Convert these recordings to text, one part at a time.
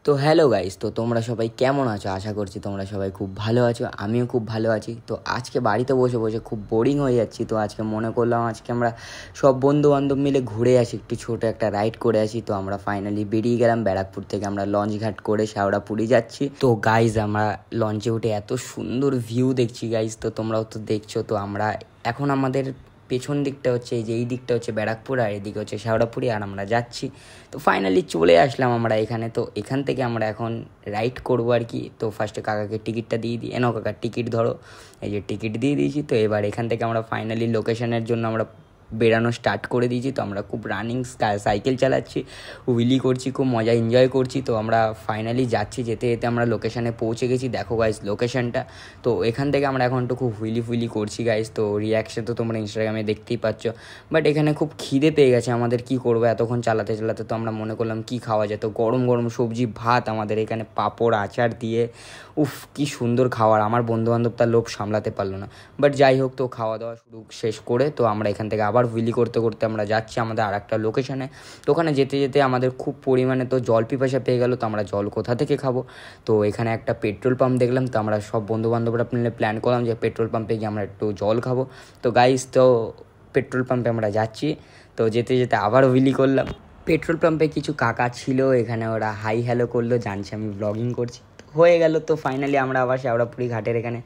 তো hello guys, তো তোমরা সবাই কেমন আছো? আশা করছি তোমরা সবাই খুব ভালো আছো। আমিও খুব ভালো আছি। তো আজকে বাড়িতে বসে বসে খুব বোরিং হয়ে যাচ্ছি। তো আজকে মনে করলাম আজকে আমরা সব বন্ধু বান্ধব মিলে ঘুরে আসি, একটু ছোটো একটা রাইড করে আসি। তো আমরা ফাইনালি বেরিয়ে গেলাম ব্যারাকপুর থেকে। আমরা লঞ্চ ঘাট করে শেওড়াপুরি যাচ্ছি। তো গাইজ আমরা লঞ্চে উঠে এত সুন্দর ভিউ দেখছি গাইজ, তো তোমরাও তো দেখছো। তো আমরা এখন আমাদের পেছন দিকটা হচ্ছে এই দিকটা হচ্ছে ব্যারাকপুর, আর এদিকে হচ্ছে শেওড়াপুরি, আর আমরা যাচ্ছি। তো ফাইনালি চলে আসলাম আমরা এখানে। তো এখান থেকে আমরা এখন রাইড করবো আর কি। তো ফার্স্টে কাকাকে টিকিটটা দিয়ে দিই, এনো কাকা টিকিট ধরো। এই যে টিকিট দিয়ে দিয়েছি। তো এবার এখান থেকে আমরা ফাইনালি লোকেশনের জন্য আমরা বেরানো স্টার্ট করে দিয়েছি। তো আমরা খুব রানিং সাইকেল চালাচ্ছি, হুইলি করছি, খুব মজা এনজয় করছি। তো আমরা ফাইনালি যাচ্ছি, যেতে যেতে আমরা লোকেশানে পৌঁছে গেছি। দেখো গাইজ লোকেশানটা। তো এখান থেকে আমরা এখন একটু খুব হুইলি করছি গাইজ। তো রিয়াকশন তো তোমরা ইনস্টাগ্রামে দেখতেই পাচ্ছ। বাট এখানে খুব খিদে পেয়ে গেছে আমাদের, কি করবো এতক্ষণ চালাতে চালাতে। তো আমরা মনে করলাম কি খাওয়া যেত, গরম গরম সবজি ভাত আমাদের এখানে, পাঁপড় আচার দিয়ে, উফ কি সুন্দর খাবার। আমার বন্ধুবান্ধব তার লোভ সামলাতে পারলো না। বাট যাই হোক, তো খাওয়া দাওয়া শুরু শেষ করে তো আমরা এখান থেকে আবার হুইলি করতে করতে আমরা যাচ্ছি আমাদের আর একটা লোকেশানে। তো ওখানে যেতে যেতে আমাদের খুব পরিমাণে তো জল পিপাসা পেয়ে গেল। তো আমরা জল কোথা থেকে খাবো? তো এখানে একটা পেট্রোল পাম্প দেখলাম। তো আমরা সব বন্ধুবান্ধবরা মিলে প্ল্যান করলাম যে পেট্রোল পাম্পে গিয়ে আমরা একটু জল খাবো। তো গাইস, তো পেট্রোল পাম্পে আমরা যাচ্ছি। তো যেতে যেতে আবার হুইলি করলাম। পেট্রোল পাম্পে কিছু কাকা ছিল এখানে, ওরা হাই হ্যালো করলো, জানছে আমি ব্লগিং করছি। হয়ে গেল। তো ফাইনালি আমরা আবার শেওড়াপুরি ঘাটের এখানে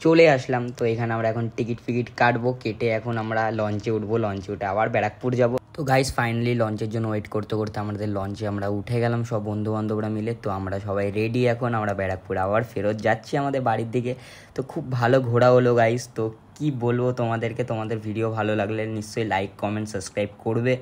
চলে আসলাম। তো এখানে আমরা এখন টিকিট ফিকিট কাটবো, কেটে এখন আমরা লঞ্চে উঠবো। লঞ্চে উঠে আবার ব্যারাকপুর যাব। তো গাইস ফাইনালি লঞ্চের জন্য ওয়েট করতে করতে আমাদের লঞ্চে আমরা উঠে গেলাম সব বন্ধু বান্ধবরা মিলে। তো আমরা সবাই রেডি, এখন আমরা ব্যারাকপুর আবার ফেরত যাচ্ছি আমাদের বাড়ির দিকে। তো খুব ভালো ঘোরা হলো গাইস। তো কি বলবো তোমাদেরকে, তোমাদের ভিডিও ভালো লাগলে নিশ্চয়ই লাইক কমেন্ট সাবস্ক্রাইব করবে।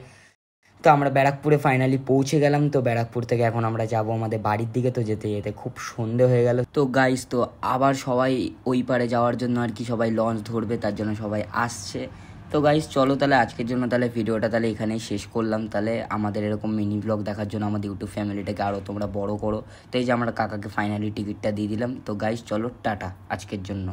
তো আমরা ব্যারাকপুরে ফাইনালি পৌঁছে গেলাম। তো ব্যারাকপুর থেকে এখন আমরা যাব আমাদের বাড়ির দিকে। তো যেতে যেতে খুব সন্ধে হয়ে গেল। তো গাইস, তো আবার সবাই ওই পারে যাওয়ার জন্য আর কি, সবাই লঞ্চ ধরবে, তার জন্য সবাই আসছে। তো গাইস চলো তাহলে আজকের জন্য তাহলে ভিডিওটা তাহলে এখানেই শেষ করলাম। তাহলে আমাদের এরকম মিনি ব্লগ দেখার জন্য আমাদের ইউটিউব ফ্যামিলিটাকে আরও তোমরা বড় করো। তো এই যে আমরা কাকাকে ফাইনালি টিকিটটা দিয়ে দিলাম। তো গাইস চলো টাটা আজকের জন্য।